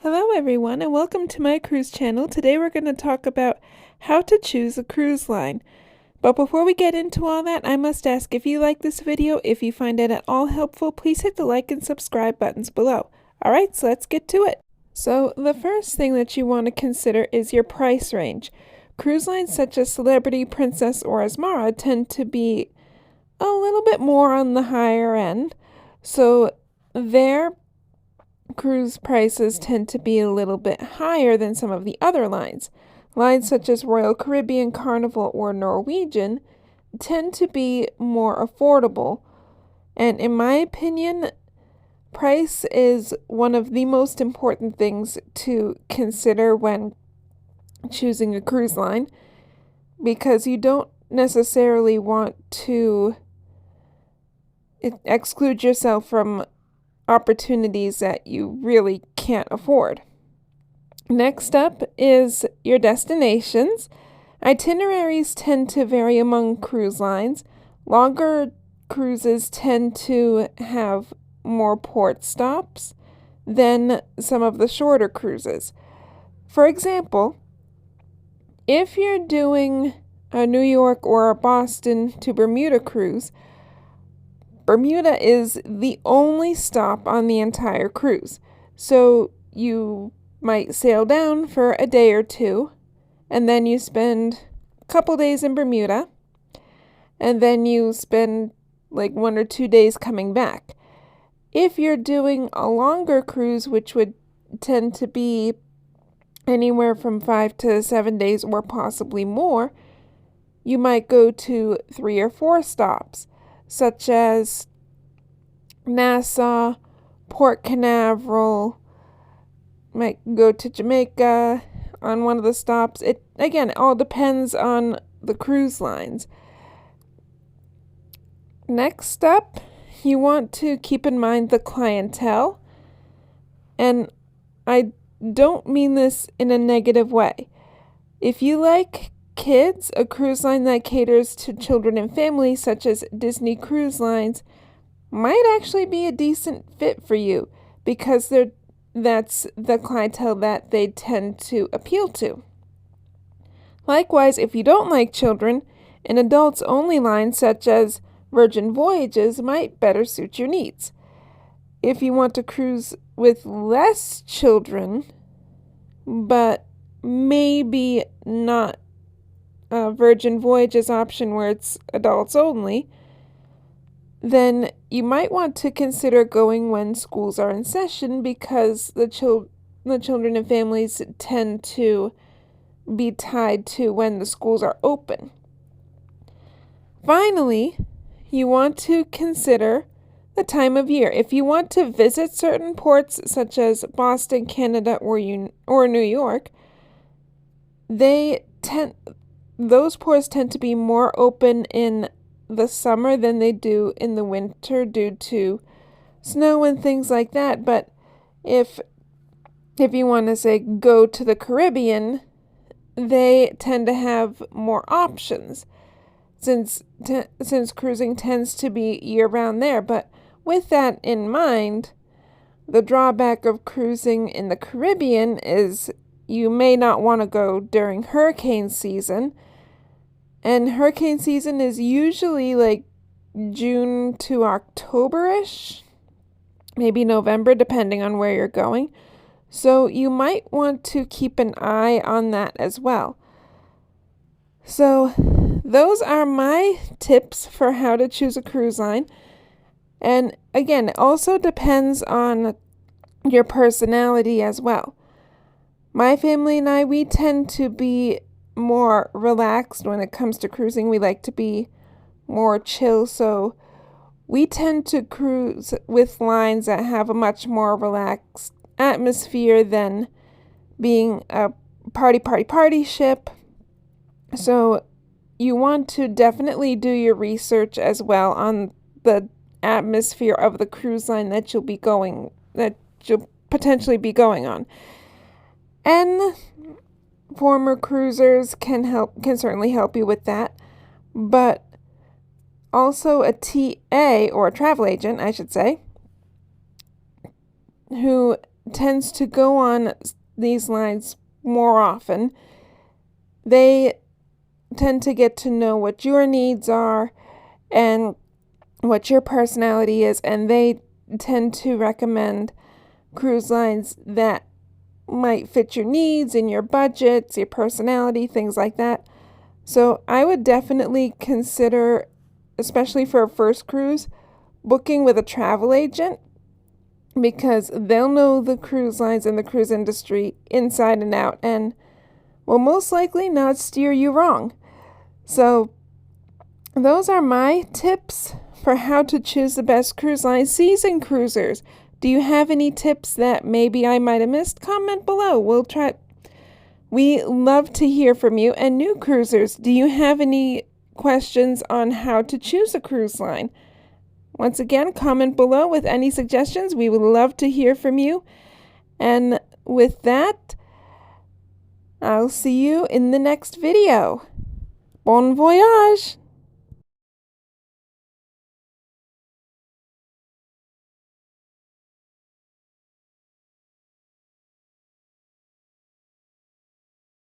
Hello everyone and welcome to my cruise channel. Today we're going to talk about how to choose a cruise line. But before we get into all that, I must ask, if you like this video, if you find it at all helpful, please hit the like and subscribe buttons below. Alright, so let's get to it. So the first thing that you want to consider is your price range. Cruise lines such as Celebrity, Princess, or Asmara tend to be a little bit more on the higher end, so their cruise prices tend to be a little bit higher than some of the other lines. Lines such as Royal Caribbean, Carnival, or Norwegian tend to be more affordable. And in my opinion, price is one of the most important things to consider when choosing a cruise line, because you don't necessarily want to exclude yourself from opportunities that you really can't afford. Next up is your destinations. Itineraries tend to vary among cruise lines. Longer cruises tend to have more port stops than some of the shorter cruises. For example, if you're doing a New York or a Boston to Bermuda cruise, Bermuda is the only stop on the entire cruise. So you might sail down for a day or two, and then you spend a couple days in Bermuda, and then you spend like 1 or 2 days coming back. If you're doing a longer cruise, which would tend to be anywhere from 5 to 7 days or possibly more, you might go to 3 or 4 stops, such as Nassau, Port Canaveral, might go to Jamaica on one of the stops. It all depends on the cruise lines. Next up, you want to keep in mind the clientele, and I don't mean this in a negative way. If you like kids, a cruise line that caters to children and families, such as Disney Cruise Lines, might actually be a decent fit for you, because that's the clientele that they tend to appeal to. Likewise, if you don't like children, an adults-only line such as Virgin Voyages might better suit your needs. If you want to cruise with less children, but maybe not Virgin Voyages option where it's adults only, then you might want to consider going when schools are in session, because the children and families tend to be tied to when the schools are open. Finally, you want to consider the time of year. If you want to visit certain ports such as Boston, Canada, or New York, those ports tend to be more open in the summer than they do in the winter due to snow and things like that. But if you want to say go to the Caribbean, they tend to have more options since cruising tends to be year-round there. But with that in mind, the drawback of cruising in the Caribbean is you may not want to go during hurricane season. And hurricane season is usually like June to October-ish, maybe November, depending on where you're going. So you might want to keep an eye on that as well. So those are my tips for how to choose a cruise line. And again, it also depends on your personality as well. My family and I, we tend to be more relaxed when it comes to cruising. We like to be more chill, so we tend to cruise with lines that have a much more relaxed atmosphere than being a party ship. So you want to definitely do your research as well on the atmosphere of the cruise line that you'll potentially be going on. And former cruisers can certainly help you with that, but also a TA, or a travel agent, I should say, who tends to go on these lines more often, they tend to get to know what your needs are and what your personality is, and they tend to recommend cruise lines that might fit your needs and your budgets, your personality, things like that. So I would definitely consider, especially for a first cruise, booking with a travel agent, because they'll know the cruise lines and the cruise industry inside and out and will most likely not steer you wrong. So those are my tips for how to choose the best cruise line. Seasoned cruisers, do you have any tips that maybe I might have missed? Comment below. We love to hear from you. And new cruisers, do you have any questions on how to choose a cruise line? Once again, comment below with any suggestions. We would love to hear from you. And with that, I'll see you in the next video. Bon voyage!